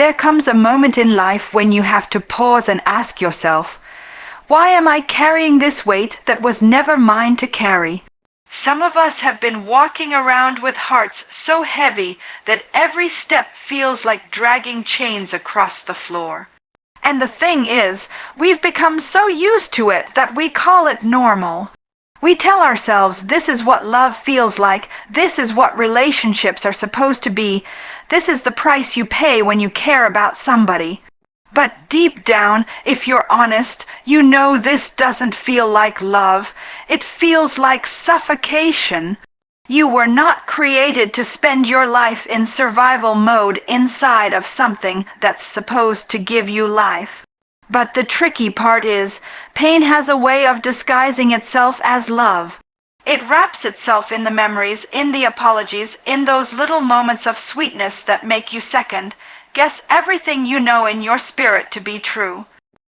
there comes a moment in life when you have to pause and ask yourself, why am I carrying this weight that was never mine to carry? Some of us have been walking around with hearts so heavy that every step feels like dragging chains across the floor. And the thing is, we've become so used to it that we call it normal. We tell ourselves this is what love feels like, this is what relationships are supposed to be, this is the price you pay when you care about somebody. But deep down, if you're honest, you know this doesn't feel like love. It feels like suffocation. You were not created to spend your life in survival mode inside of something that's supposed to give you life. But the tricky part is, pain has a way of disguising itself as love. It wraps itself in the memories, in the apologies, in those little moments of sweetness that make you guess everything you know in your spirit to be true.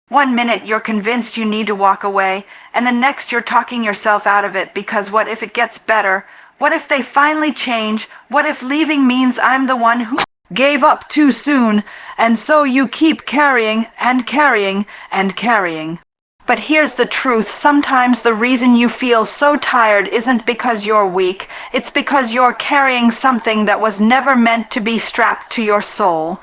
One minute you're convinced you need to walk away, and the next you're talking yourself out of it because what if it gets better? What if they finally change? What if leaving means I'm the one who gave up too soon? And so you keep carrying and carrying and carrying. But here's the truth, sometimes the reason you feel so tired isn't because you're weak, it's because you're carrying something that was never meant to be strapped to your soul.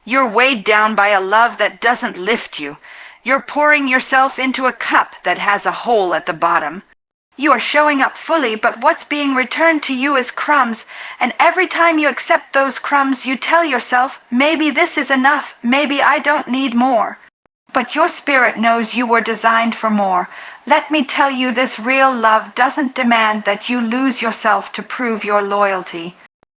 You're weighed down by a love that doesn't lift you. You're pouring yourself into a cup that has a hole at the bottom. You are showing up fully, but what's being returned to you is crumbs, and every time you accept those crumbs, you tell yourself, maybe this is enough, maybe I don't need more. But your spirit knows you were designed for more. Let me tell you, this real love doesn't demand that you lose yourself to prove your loyalty.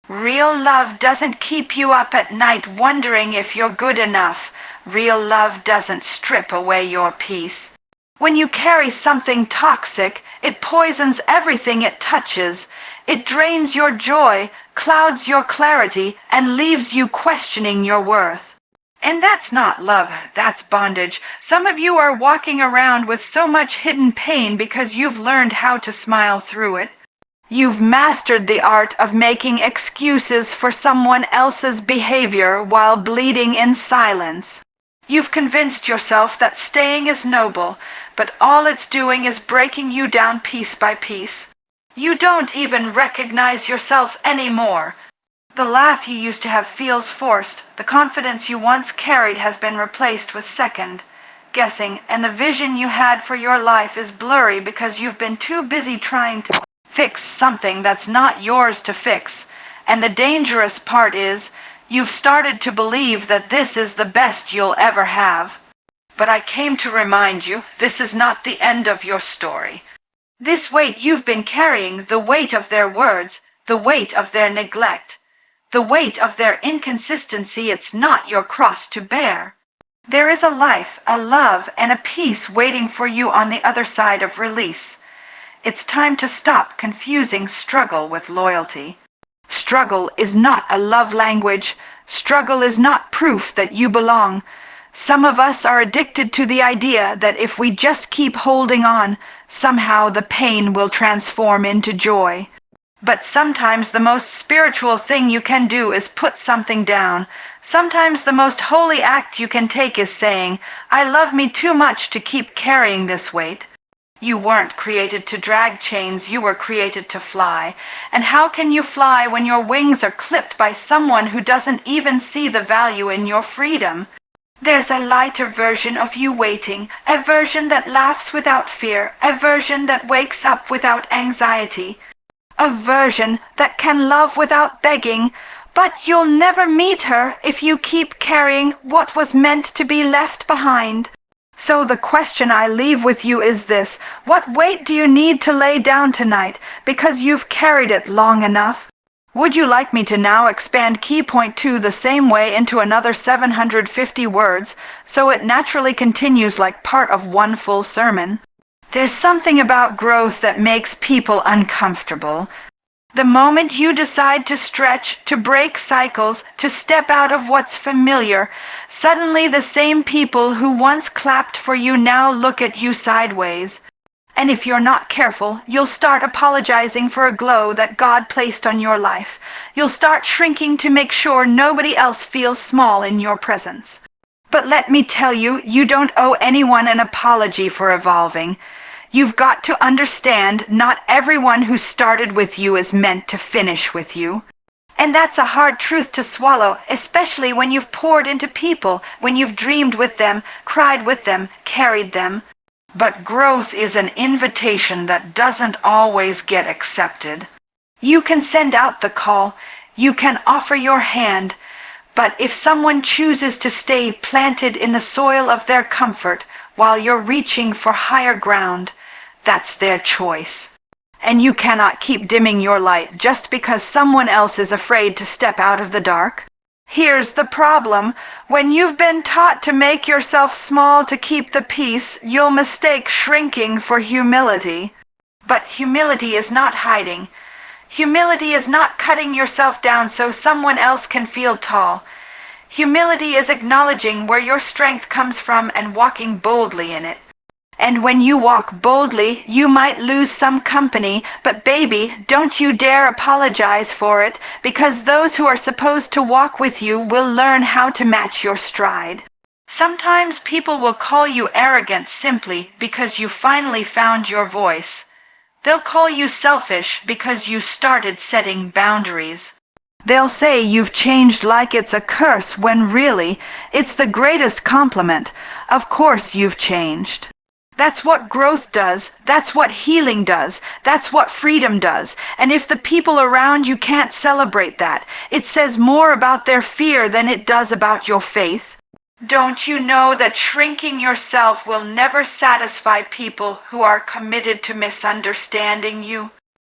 Real love doesn't keep you up at night wondering if you're good enough. Real love doesn't strip away your peace. When you carry something toxic, it poisons everything it touches. It drains your joy, clouds your clarity, and leaves you questioning your worth. And that's not love, that's bondage. Some of you are walking around with so much hidden pain because you've learned how to smile through it. You've mastered the art of making excuses for someone else's behavior while bleeding in silence. You've convinced yourself that staying is noble, but all it's doing is breaking you down piece by piece. You don't even recognize yourself anymore. The laugh you used to have feels forced. The confidence you once carried has been replaced with second guessing, and the vision you had for your life is blurry because you've been too busy trying to fix something that's not yours to fix. And the dangerous part is, you've started to believe that this is the best you'll ever have. But I came to remind you, this is not the end of your story. This weight you've been carrying, the weight of their words, the weight of their neglect, the weight of their inconsistency, it's not your cross to bear. There is a life, a love, and a peace waiting for you on the other side of release. It's time to stop confusing struggle with loyalty. Struggle is not a love language. Struggle is not proof that you belong. Some of us are addicted to the idea that if we just keep holding on, somehow the pain will transform into joy. But sometimes the most spiritual thing you can do is put something down. Sometimes the most holy act you can take is saying, I love me too much to keep carrying this weight. You weren't created to drag chains, you were created to fly. And how can you fly when your wings are clipped by someone who doesn't even see the value in your freedom? There's a lighter version of you waiting, a version that laughs without fear, a version that wakes up without anxiety, a version that can love without begging, but you'll never meet her if you keep carrying what was meant to be left behind. So the question I leave with you is this: what weight do you need to lay down tonight because you've carried it long enough? Would you like me to now expand key point 2 the same way into another 750 words so it naturally continues like part of one full sermon? There's something about growth that makes people uncomfortable. The moment you decide to stretch, to break cycles, to step out of what's familiar, suddenly the same people who once clapped for you now look at you sideways. And if you're not careful, you'll start apologizing for a glow that God placed on your life. You'll start shrinking to make sure nobody else feels small in your presence. But let me tell you, you don't owe anyone an apology for evolving. You've got to understand not everyone who started with you is meant to finish with you. And that's a hard truth to swallow, especially when you've poured into people, when you've dreamed with them, cried with them, carried them. But growth is an invitation that doesn't always get accepted. You can send out the call, you can offer your hand, but if someone chooses to stay planted in the soil of their comfort while you're reaching for higher ground, that's their choice. And you cannot keep dimming your light just because someone else is afraid to step out of the dark. Here's the problem. When you've been taught to make yourself small to keep the peace, you'll mistake shrinking for humility. But humility is not hiding. Humility is not cutting yourself down so someone else can feel tall. Humility is acknowledging where your strength comes from and walking boldly in it. And when you walk boldly, you might lose some company, but baby, don't you dare apologize for it, because those who are supposed to walk with you will learn how to match your stride. Sometimes people will call you arrogant simply because you finally found your voice. They'll call you selfish because you started setting boundaries. They'll say you've changed like it's a curse when really, it's the greatest compliment. Of course you've changed. That's what growth does, that's what healing does, that's what freedom does. And if the people around you can't celebrate that, it says more about their fear than it does about your faith. Don't you know that shrinking yourself will never satisfy people who are committed to misunderstanding you?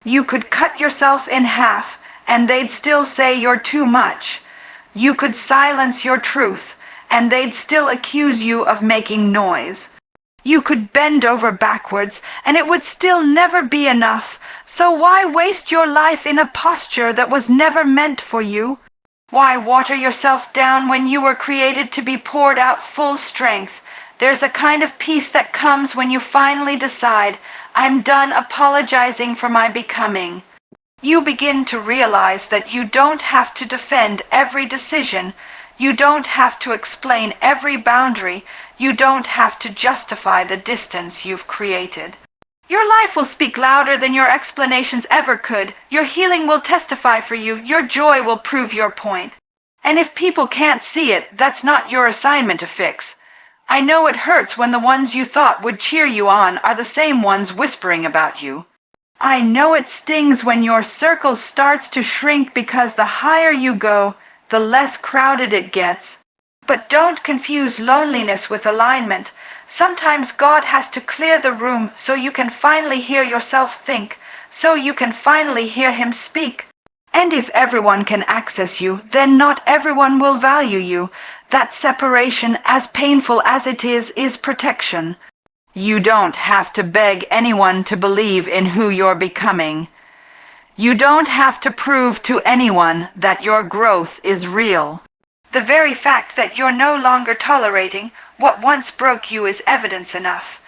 You could cut yourself in half, and they'd still say you're too much. You could silence your truth, and they'd still accuse you of making noise. You could bend over backwards, and it would still never be enough. So why waste your life in a posture that was never meant for you? Why water yourself down when you were created to be poured out full strength? There's a kind of peace that comes when you finally decide, I'm done apologizing for my becoming. You begin to realize that you don't have to defend every decision. You don't have to explain every boundary. You don't have to justify the distance you've created. Your life will speak louder than your explanations ever could. Your healing will testify for you. Your joy will prove your point. And if people can't see it, that's not your assignment to fix. I know it hurts when the ones you thought would cheer you on are the same ones whispering about you. I know it stings when your circle starts to shrink because the higher you go, the less crowded it gets. But don't confuse loneliness with alignment. Sometimes God has to clear the room so you can finally hear yourself think, so you can finally hear Him speak. And if everyone can access you, then not everyone will value you. That separation, as painful as it is protection. You don't have to beg anyone to believe in who you're becoming. You don't have to prove to anyone that your growth is real. The very fact that you're no longer tolerating what once broke you is evidence enough.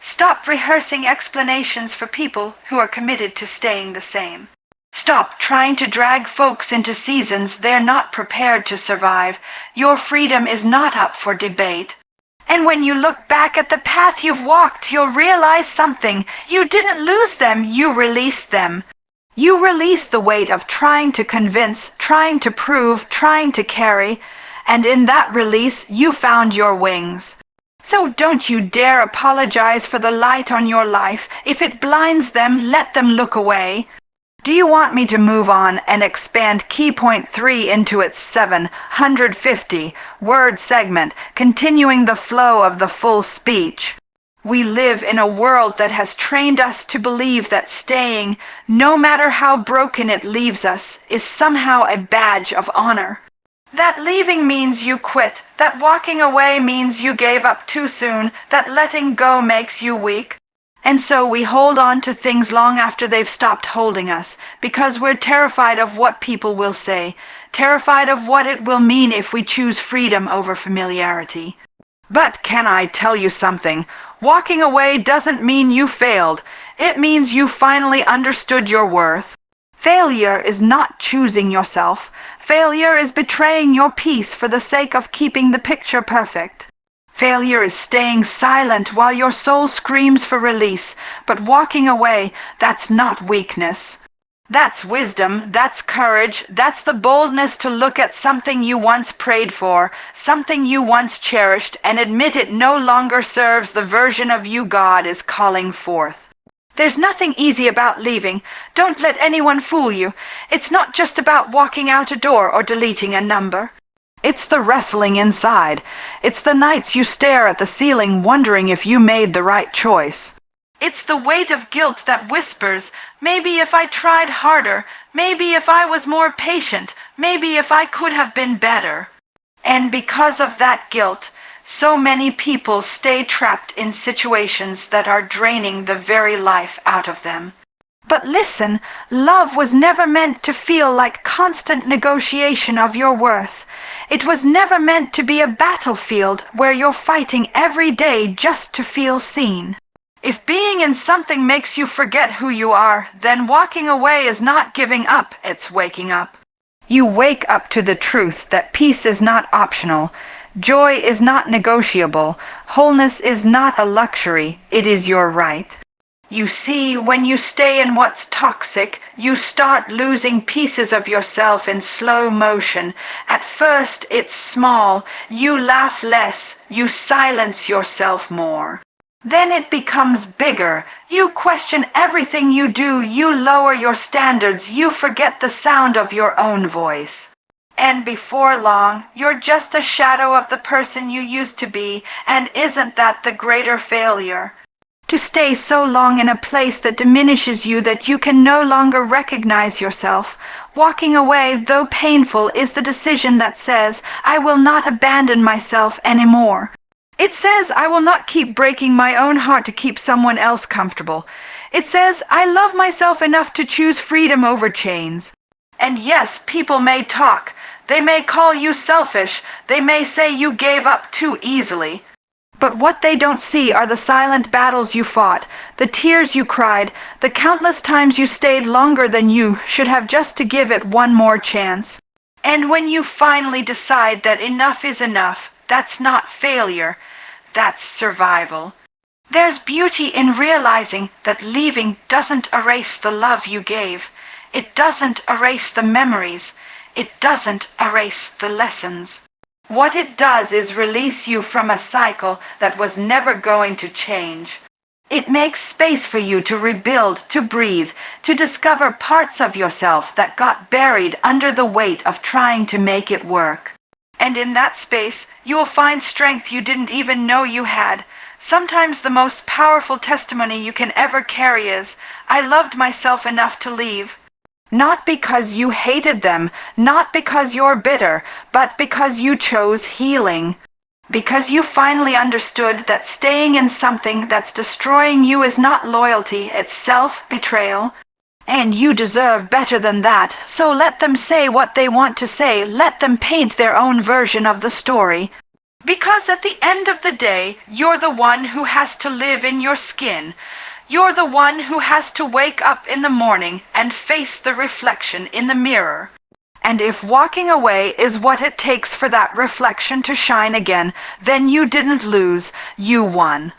Stop rehearsing explanations for people who are committed to staying the same. Stop trying to drag folks into seasons they're not prepared to survive. Your freedom is not up for debate. And when you look back at the path you've walked, you'll realize something. You didn't lose them, you released them. You release the weight of trying to convince, trying to prove, trying to carry, and in that release you found your wings. So don't you dare apologize for the light on your life. If it blinds them, let them look away. Do you want me to move on and expand key point 3 into its 750-word segment, continuing the flow of the full speech? We live in a world that has trained us to believe that staying, no matter how broken it leaves us, is somehow a badge of honor. That leaving means you quit, that walking away means you gave up too soon, that letting go makes you weak. And so we hold on to things long after they've stopped holding us, because we're terrified of what people will say, terrified of what it will mean if we choose freedom over familiarity. But can I tell you something? Walking away doesn't mean you failed. It means you finally understood your worth. Failure is not choosing yourself. Failure is betraying your peace for the sake of keeping the picture perfect. Failure is staying silent while your soul screams for release, but walking away, that's not weakness. That's wisdom, that's courage, that's the boldness to look at something you once prayed for, something you once cherished, and admit it no longer serves the version of you God is calling forth. There's nothing easy about leaving. Don't let anyone fool you. It's not just about walking out a door or deleting a number. It's the wrestling inside. It's the nights you stare at the ceiling wondering if you made the right choice. It's the weight of guilt that whispers, maybe if I tried harder, maybe if I was more patient, maybe if I could have been better. And because of that guilt, so many people stay trapped in situations that are draining the very life out of them. But listen, love was never meant to feel like constant negotiation of your worth. It was never meant to be a battlefield where you're fighting every day just to feel seen. If being in something makes you forget who you are, then walking away is not giving up, it's waking up. You wake up to the truth that peace is not optional, joy is not negotiable, wholeness is not a luxury, it is your right. You see, when you stay in what's toxic, you start losing pieces of yourself in slow motion. At first it's small, you laugh less, you silence yourself more. Then it becomes bigger. You question everything you do, you lower your standards, you forget the sound of your own voice. And before long, you're just a shadow of the person you used to be, and isn't that the greater failure? To stay so long in a place that diminishes you that you can no longer recognize yourself. Walking away, though painful, is the decision that says, I will not abandon myself anymore. It says, I will not keep breaking my own heart to keep someone else comfortable. It says, I love myself enough to choose freedom over chains. And yes, people may talk. They may call you selfish. They may say you gave up too easily. But what they don't see are the silent battles you fought, the tears you cried, the countless times you stayed longer than you should have just to give it one more chance. And when you finally decide that enough is enough, that's not failure, that's survival. There's beauty in realizing that leaving doesn't erase the love you gave. It doesn't erase the memories. It doesn't erase the lessons. What it does is release you from a cycle that was never going to change. It makes space for you to rebuild, to breathe, to discover parts of yourself that got buried under the weight of trying to make it work. And in that space, you'll find strength you didn't even know you had. Sometimes the most powerful testimony you can ever carry is, I loved myself enough to leave. Not because you hated them, not because you're bitter, but because you chose healing. Because you finally understood that staying in something that's destroying you is not loyalty, it's self-betrayal. And you deserve better than that, so let them say what they want to say, let them paint their own version of the story. Because at the end of the day, you're the one who has to live in your skin. You're the one who has to wake up in the morning and face the reflection in the mirror. And if walking away is what it takes for that reflection to shine again, then you didn't lose, you won.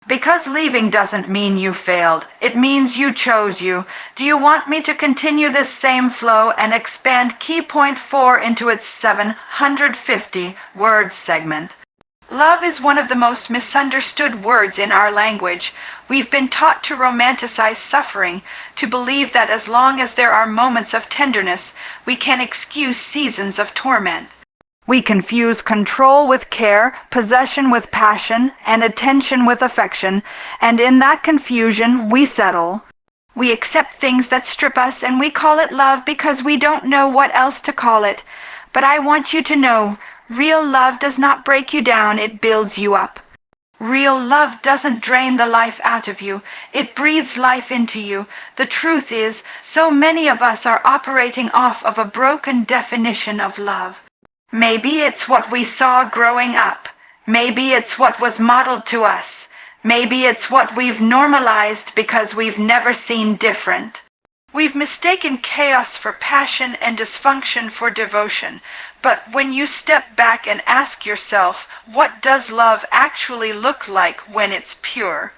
Because leaving doesn't mean you failed, it means you chose you. Do you want me to continue this same flow and expand key point 4 into its 750 word segment? Love is one of the most misunderstood words in our language. We've been taught to romanticize suffering, to believe that as long as there are moments of tenderness, we can excuse seasons of torment. We confuse control with care, possession with passion, and attention with affection, and in that confusion we settle. We accept things that strip us and we call it love because we don't know what else to call it. But I want you to know, real love does not break you down, it builds you up. Real love doesn't drain the life out of you, it breathes life into you. The truth is, so many of us are operating off of a broken definition of love. Maybe it's what we saw growing up. Maybe it's what was modeled to us. Maybe it's what we've normalized because we've never seen different. We've mistaken chaos for passion and dysfunction for devotion. But when you step back and ask yourself, what does love actually look like when it's pure?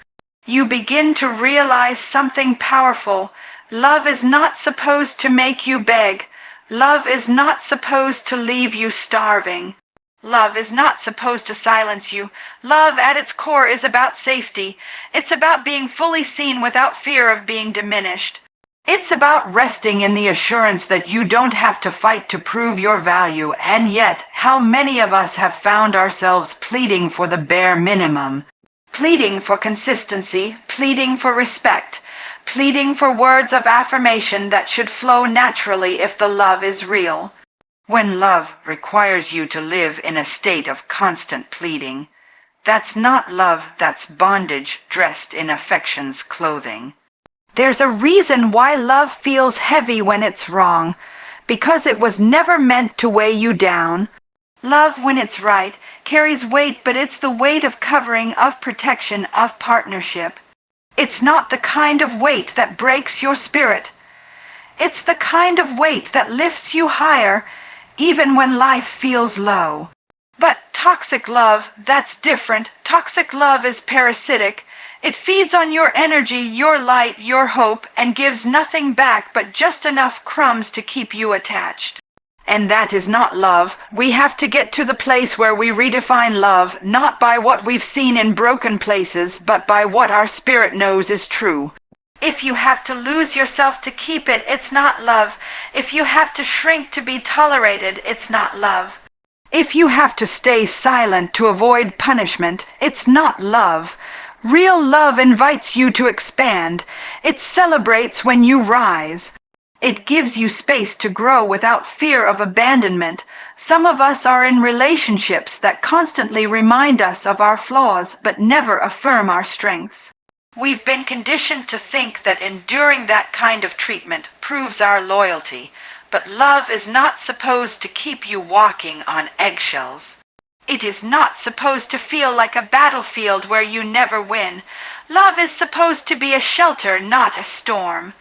You begin to realize something powerful. Love is not supposed to make you beg. Love is not supposed to leave you starving. Love is not supposed to silence you. Love at its core is about safety. It's about being fully seen without fear of being diminished. It's about resting in the assurance that you don't have to fight to prove your value, and yet, how many of us have found ourselves pleading for the bare minimum? Pleading for consistency, pleading for respect, pleading for words of affirmation that should flow naturally if the love is real. When love requires you to live in a state of constant pleading, that's not love, that's bondage dressed in affection's clothing. There's a reason why love feels heavy when it's wrong, because it was never meant to weigh you down. Love, when it's right, carries weight, but it's the weight of covering, of protection, of partnership. It's not the kind of weight that breaks your spirit. It's the kind of weight that lifts you higher, even when life feels low. But toxic love, that's different. Toxic love is parasitic. It feeds on your energy, your light, your hope, and gives nothing back but just enough crumbs to keep you attached. And that is not love. We have to get to the place where we redefine love, not by what we've seen in broken places, but by what our spirit knows is true. If you have to lose yourself to keep it, it's not love. If you have to shrink to be tolerated, it's not love. If you have to stay silent to avoid punishment, it's not love. Real love invites you to expand. It celebrates when you rise. It gives you space to grow without fear of abandonment. Some of us are in relationships that constantly remind us of our flaws but never affirm our strengths. We've been conditioned to think that enduring that kind of treatment proves our loyalty, but love is not supposed to keep you walking on eggshells. It is not supposed to feel like a battlefield where you never win. Love is supposed to be a shelter, not a storm.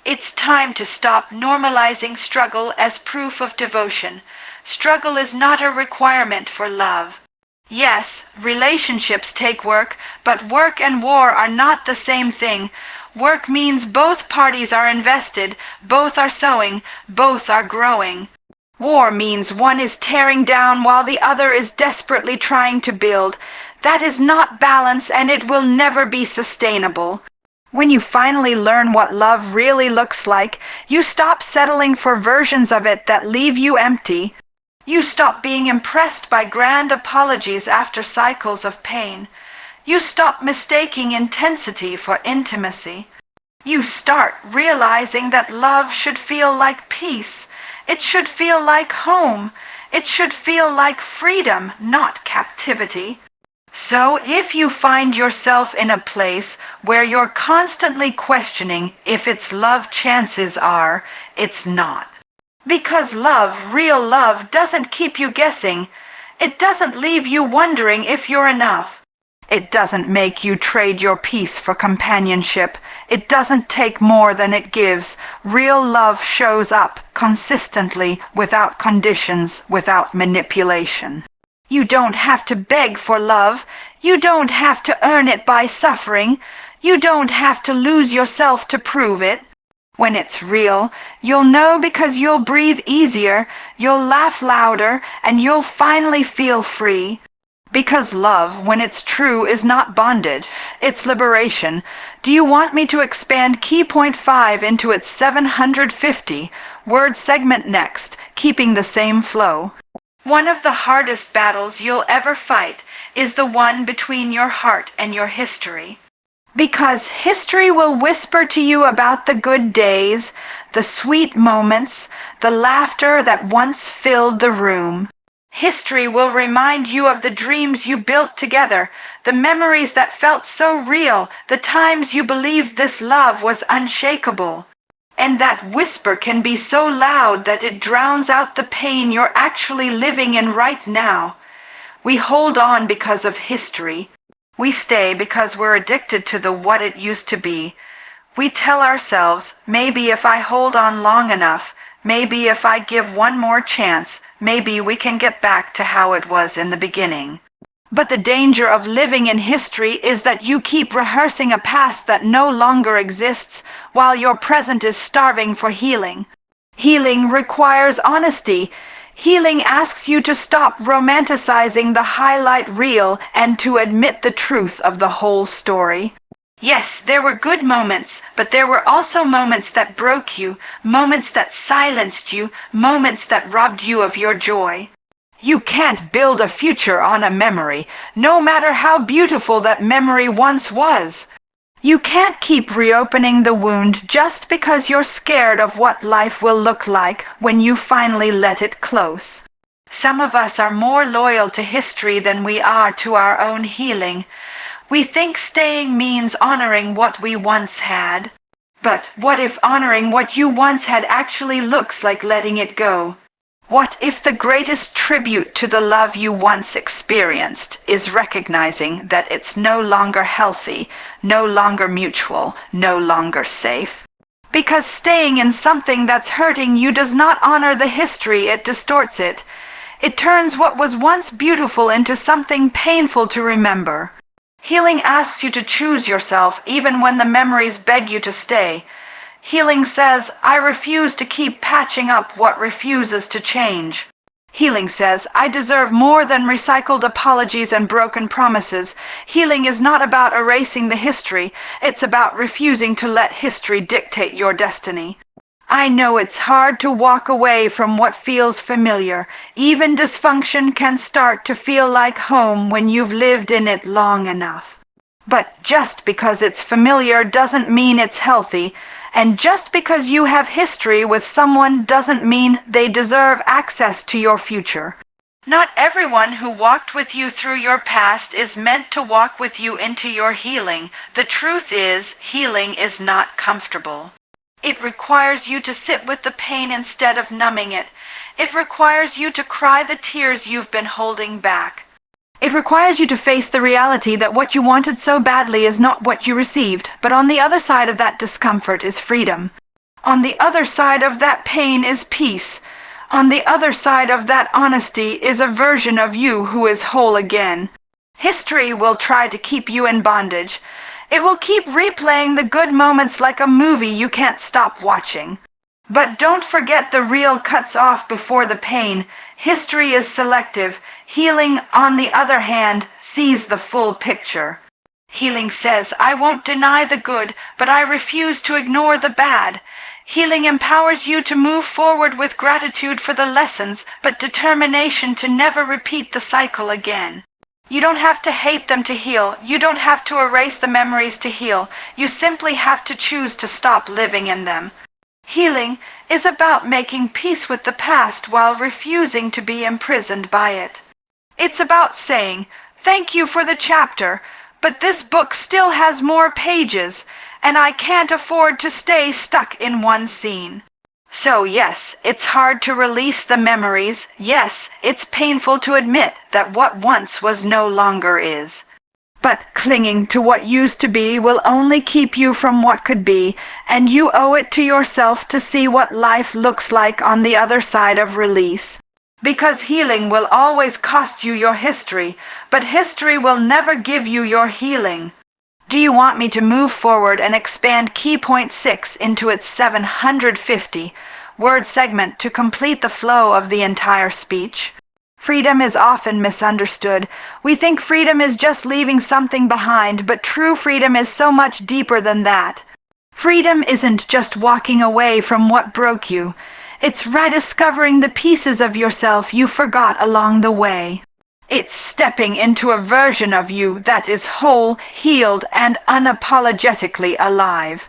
It's time to stop normalizing struggle as proof of devotion. Struggle is not a requirement for love. Yes, relationships take work, but work and war are not the same thing. Work means both parties are invested, both are sowing, both are growing. War means one is tearing down while the other is desperately trying to build. That is not balance, and it will never be sustainable. When you finally learn what love really looks like, you stop settling for versions of it that leave you empty. You stop being impressed by grand apologies after cycles of pain. You stop mistaking intensity for intimacy. You start realizing that love should feel like peace. It should feel like home. It should feel like freedom, not captivity. So if you find yourself in a place where you're constantly questioning if it's love, chances are it's not. Because love, real love, doesn't keep you guessing. It doesn't leave you wondering if you're enough. It doesn't make you trade your peace for companionship. It doesn't take more than it gives. Real love shows up consistently, without conditions, without manipulation. You don't have to beg for love. You don't have to earn it by suffering. You don't have to lose yourself to prove it. When it's real, you'll know because you'll breathe easier, you'll laugh louder, and you'll finally feel free. Because love, when it's true, is not bondage, it's liberation. Do you want me to expand key point 5 into its 750 word segment next, keeping the same flow? One of the hardest battles you'll ever fight is the one between your heart and your history. Because history will whisper to you about the good days, the sweet moments, the laughter that once filled the room. History will remind you of the dreams you built together, the memories that felt so real, the times you believed this love was unshakable. And that whisper can be so loud that it drowns out the pain you're actually living in right now. We hold on because of history. We stay because we're addicted to the what it used to be. We tell ourselves, maybe if I hold on long enough, maybe if I give one more chance, maybe we can get back to how it was in the beginning. But the danger of living in history is that you keep rehearsing a past that no longer exists while your present is starving for healing. Healing requires honesty. Healing asks you to stop romanticizing the highlight reel and to admit the truth of the whole story. Yes, there were good moments, but there were also moments that broke you, moments that silenced you, moments that robbed you of your joy. You can't build a future on a memory, no matter how beautiful that memory once was. You can't keep reopening the wound just because you're scared of what life will look like when you finally let it close. Some of us are more loyal to history than we are to our own healing. We think staying means honoring what we once had. But what if honoring what you once had actually looks like letting it go? What if the greatest tribute to the love you once experienced is recognizing that it's no longer healthy, no longer mutual, no longer safe? Because staying in something that's hurting you does not honor the history, it distorts it. It turns what was once beautiful into something painful to remember. Healing asks you to choose yourself even when the memories beg you to stay. Healing says, I refuse to keep patching up what refuses to change. Healing says, I deserve more than recycled apologies and broken promises. Healing is not about erasing the history, it's about refusing to let history dictate your destiny. I know it's hard to walk away from what feels familiar. Even dysfunction can start to feel like home when you've lived in it long enough. But just because it's familiar doesn't mean it's healthy. And just because you have history with someone doesn't mean they deserve access to your future. Not everyone who walked with you through your past is meant to walk with you into your healing. The truth is, healing is not comfortable. It requires you to sit with the pain instead of numbing it. It requires you to cry the tears you've been holding back. It requires you to face the reality that what you wanted so badly is not what you received, but on the other side of that discomfort is freedom. On the other side of that pain is peace. On the other side of that honesty is a version of you who is whole again. History will try to keep you in bondage. It will keep replaying the good moments like a movie you can't stop watching. But don't forget the reel cuts off before the pain. History is selective. Healing, on the other hand, sees the full picture. Healing says, I won't deny the good, but I refuse to ignore the bad. Healing empowers you to move forward with gratitude for the lessons, but determination to never repeat the cycle again. You don't have to hate them to heal. You don't have to erase the memories to heal. You simply have to choose to stop living in them. Healing is about making peace with the past while refusing to be imprisoned by it. It's about saying, thank you for the chapter, but this book still has more pages, and I can't afford to stay stuck in one scene. So yes, it's hard to release the memories. Yes, it's painful to admit that what once was no longer is. But clinging to what used to be will only keep you from what could be, and you owe it to yourself to see what life looks like on the other side of release. Because healing will always cost you your history, but history will never give you your healing. Do you want me to move forward and expand Key Point 6 into its 750-word segment to complete the flow of the entire speech? Freedom is often misunderstood. We think freedom is just leaving something behind, but true freedom is so much deeper than that. Freedom isn't just walking away from what broke you. It's rediscovering the pieces of yourself you forgot along the way. It's stepping into a version of you that is whole, healed, and unapologetically alive.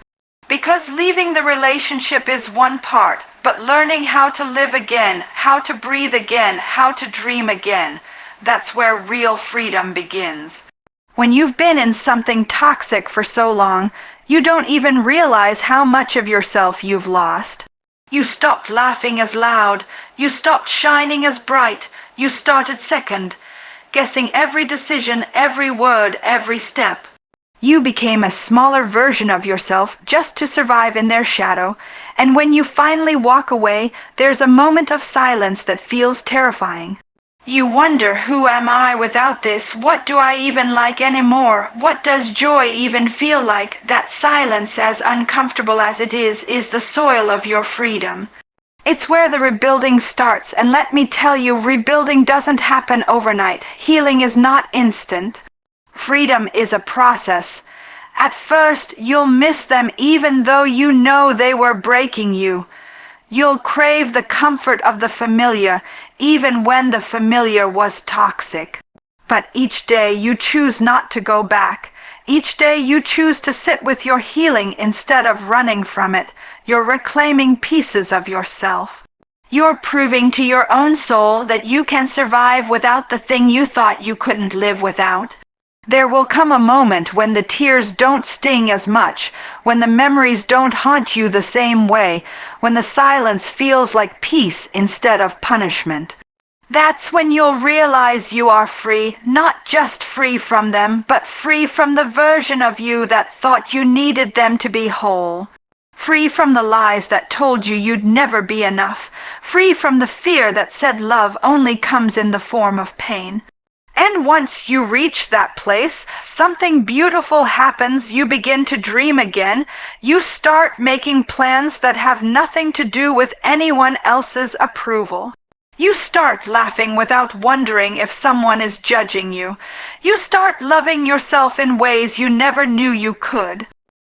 Because leaving the relationship is one part, but learning how to live again, how to breathe again, how to dream again, that's where real freedom begins. When you've been in something toxic for so long, you don't even realize how much of yourself you've lost. You stopped laughing as loud. You stopped shining as bright. You started second. guessing every decision, every word, every step. You became a smaller version of yourself just to survive in their shadow, and when you finally walk away, there's a moment of silence that feels terrifying. You wonder, who am I without this? What do I even like anymore? What does joy even feel like? That silence, as uncomfortable as it is the soil of your freedom. It's where the rebuilding starts, and let me tell you, rebuilding doesn't happen overnight. Healing is not instant. Freedom is a process. At first, you'll miss them even though you know they were breaking you. You'll crave the comfort of the familiar, even when the familiar was toxic. But each day you choose not to go back. Each day you choose to sit with your healing instead of running from it. You're reclaiming pieces of yourself. You're proving to your own soul that you can survive without the thing you thought you couldn't live without. There will come a moment when the tears don't sting as much, when the memories don't haunt you the same way, when the silence feels like peace instead of punishment. That's when you'll realize you are free, not just free from them, but free from the version of you that thought you needed them to be whole. Free from the lies that told you you'd never be enough. Free from the fear that said love only comes in the form of pain. And once you reach that place, something beautiful happens. You begin to dream again. You start making plans that have nothing to do with anyone else's approval. You start laughing without wondering if someone is judging you. You start loving yourself in ways you never knew you could.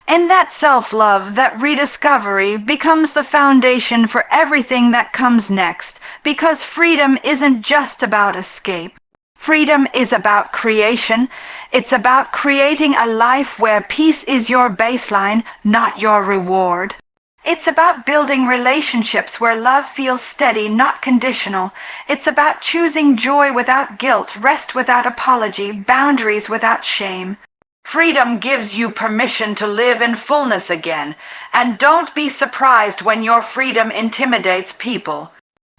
And that self-love, that rediscovery, becomes the foundation for everything that comes next, because freedom isn't just about escape. Freedom is about creation. It's about creating a life where peace is your baseline, not your reward. It's about building relationships where love feels steady, not conditional. It's about choosing joy without guilt, rest without apology, boundaries without shame. Freedom gives you permission to live in fullness again, and don't be surprised when your freedom intimidates people.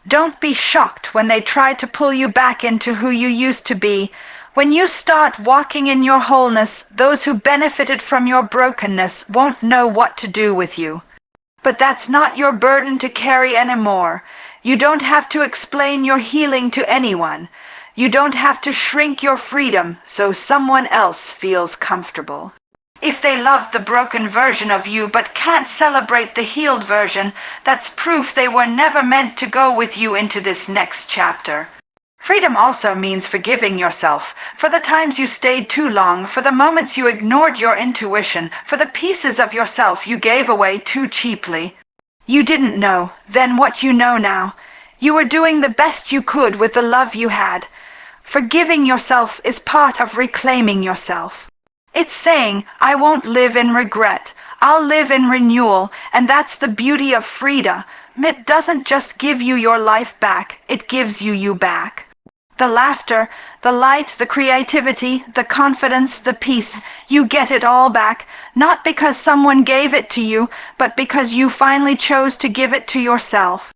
Don't be shocked when they try to pull you back into who you used to be. When you start walking in your wholeness, those who benefited from your brokenness won't know what to do with you. But that's not your burden to carry anymore. You don't have to explain your healing to anyone. You don't have to shrink your freedom so someone else feels comfortable. If they loved the broken version of you but can't celebrate the healed version, that's proof they were never meant to go with you into this next chapter. Freedom also means forgiving yourself for the times you stayed too long, for the moments you ignored your intuition, for the pieces of yourself you gave away too cheaply. You didn't know, then what you know now. You were doing the best you could with the love you had. Forgiving yourself is part of reclaiming yourself. It's saying, I won't live in regret. I'll live in renewal, and that's the beauty of freedom. It doesn't just give you your life back, it gives you back. The laughter, the light, the creativity, the confidence, the peace, you get it all back, not because someone gave it to you, but because you finally chose to give it to yourself.